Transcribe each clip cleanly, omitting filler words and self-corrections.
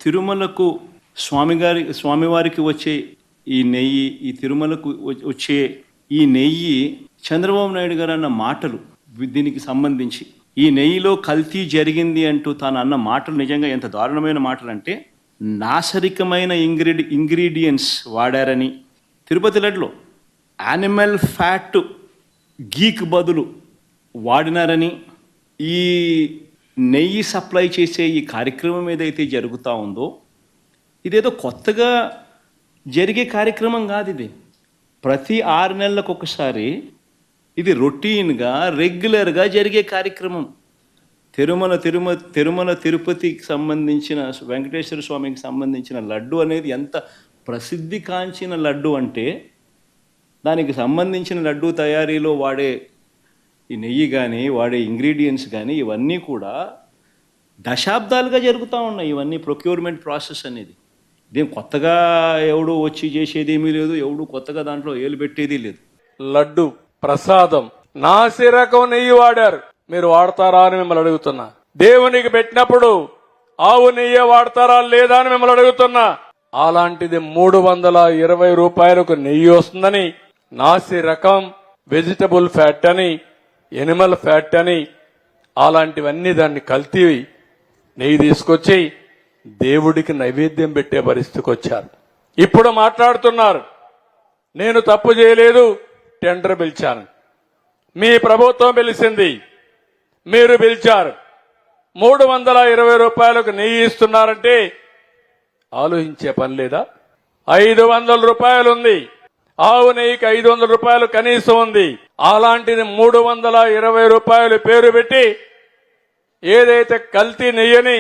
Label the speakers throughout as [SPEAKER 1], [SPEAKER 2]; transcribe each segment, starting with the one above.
[SPEAKER 1] తిరుమలకు స్వామివారికి వచ్చే ఈ నెయ్యి, ఈ తిరుమలకు వచ్చే ఈ నెయ్యి చంద్రబాబు నాయుడు గారు అన్న మాటలు, దీనికి సంబంధించి ఈ నెయ్యిలో కల్తీ జరిగింది అంటూ తాను అన్న మాటలు నిజంగా ఎంత దారుణమైన మాటలు అంటే, నాసరికమైన ఇంగ్రీడియంట్స్ వాడారని, తిరుపతి లడ్డులో యానిమల్ ఫ్యాట్ గీక్ బదులు వాడినారని, ఈ నెయ్యి సప్లై చేసే ఈ కార్యక్రమం ఏదైతే జరుగుతూ ఉందో ఇదేదో కొత్తగా జరిగే కార్యక్రమం కాదు. ఇది ప్రతి 6 నెలలకు ఒకసారి ఇది రొటీన్గా రెగ్యులర్గా జరిగే కార్యక్రమం. తిరుమల తిరుపతికి సంబంధించిన వెంకటేశ్వర స్వామికి సంబంధించిన లడ్డు అనేది ఎంత ప్రసిద్ధికాంచిన లడ్డు అంటే, దానికి సంబంధించిన లడ్డు తయారీలో వాడే ఈ నెయ్యి కానీ, వాడే ఇంగ్రీడియంట్స్ కానీ ఇవన్నీ కూడా దశాబ్దాలుగా జరుగుతూ ఉన్నాయి. ఇవన్నీ ప్రొక్యూర్మెంట్ ప్రాసెస్ అనేది ఇదేం కొత్తగా ఎవడు వచ్చి చేసేది ఏమీ లేదు, ఎవడు కొత్తగా దాంట్లో ఏలు పెట్టేది లేదు.
[SPEAKER 2] లడ్డు ప్రసాదం నాసి రకం నెయ్యి వాడారు, మీరు వాడతారా అని మిమ్మల్ని అడుగుతున్నా. దేవునికి పెట్టినప్పుడు ఆవు నెయ్యి వాడతారా లేదా అని మిమ్మల్ని అడుగుతున్నా. అలాంటిది 320 రూపాయలకు నెయ్యి వస్తుందని, నాసి రకం, వెజిటబుల్ ఫ్యాట్ అని, ఎనిమల్ ఫ్యాట్ అని, అలాంటివన్నీ దాన్ని కల్తీ నెయ్యి తీసుకొచ్చి దేవుడికి నైవేద్యం పెట్టే పరిస్థితికి వచ్చారు. ఇప్పుడు మాట్లాడుతున్నారు నేను తప్పు చేయలేదు, టెండర్ పిలిచాను. మీ ప్రభుత్వం పిలిచింది, మీరు పిలిచారు. 320 రూపాయలకు నెయ్యి ఇస్తున్నారంటే ఆలోచించే పని లేదా? 500 రూపాయలు ఉంది, ఆవు నెయ్యికి 500 రూపాయలు కనీసం ఉంది. అలాంటిది 320 రూపాయలు పేరు పెట్టి ఏదైతే కల్తీ నెయ్యని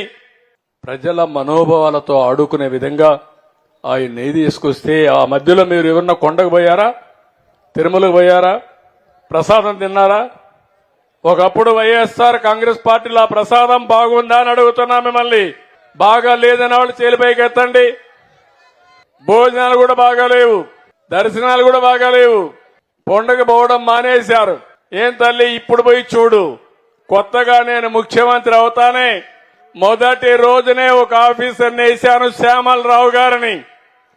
[SPEAKER 2] ప్రజల మనోభావాలతో ఆడుకునే విధంగా ఆయన నెయ్యి తీసుకొస్తే, ఆ మధ్యలో మీరు ఎవరన్నా కొండకు పోయారా, తిరుమలకు పోయారా, ప్రసాదం తిన్నారా? ఒకప్పుడు వైఎస్ఆర్ కాంగ్రెస్ పార్టీలో ఆ ప్రసాదం బాగుందా అని అడుగుతున్నా మిమ్మల్ని. బాగా లేదని వాళ్ళు చేలిపైకి ఎత్తండి. భోజనాలు కూడా బాగాలేవు, దర్శనాలు కూడా బాగాలేవు, పండుగ పోవడం మానేశారు. ఏం తల్లి ఇప్పుడు పోయి చూడు. కొత్తగా నేను ముఖ్యమంత్రి అవుతానే మొదటి రోజునే ఒక ఆఫీసర్ని వేశాను, శ్యామలరావు గారిని.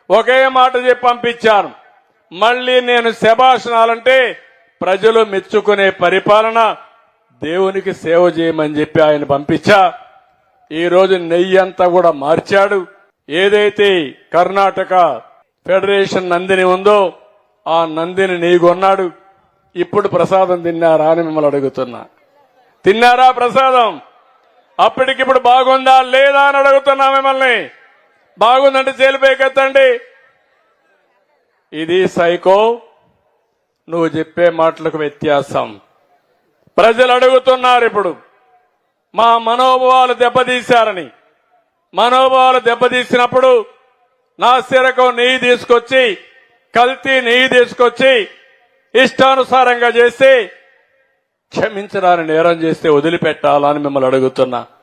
[SPEAKER 2] ఒకే మాట చెప్పి పంపించాను. మళ్లీ నేను శభాషణాలంటే ప్రజలు మెచ్చుకునే పరిపాలన, దేవునికి సేవ చేయమని చెప్పి ఆయన పంపించా. ఈ రోజు నెయ్యి అంతా కూడా మార్చాడు. ఏదైతే కర్ణాటక ఫెడరేషన్ నందిని ఉందో ఆ నందిని నెయ్యి కొన్నాడు. ఇప్పుడు ప్రసాదం తిన్నారా అని మిమ్మల్ని అడుగుతున్నా. తిన్నారా ప్రసాదం? అప్పటికిప్పుడు బాగుందా లేదా అని అడుగుతున్నా మిమ్మల్ని. బాగుందంటే చేలిపైకెత్తండి. ఇది సైకో, నువ్వు చెప్పే మాటలకు వ్యత్యాసం. ప్రజలు అడుగుతున్నారు ఇప్పుడు మా మనోభావాలు దెబ్బతీశారని. మనోభావాలు దెబ్బతీసినప్పుడు నాసిరకం నెయ్యి తీసుకొచ్చి, కల్తీ నెయ్యి తీసుకొచ్చి ఇష్టానుసారంగా చేసి క్షమించడాన్ని నేరం చేస్తే వదిలిపెట్టాలని మిమ్మల్ని అడుగుతున్నా.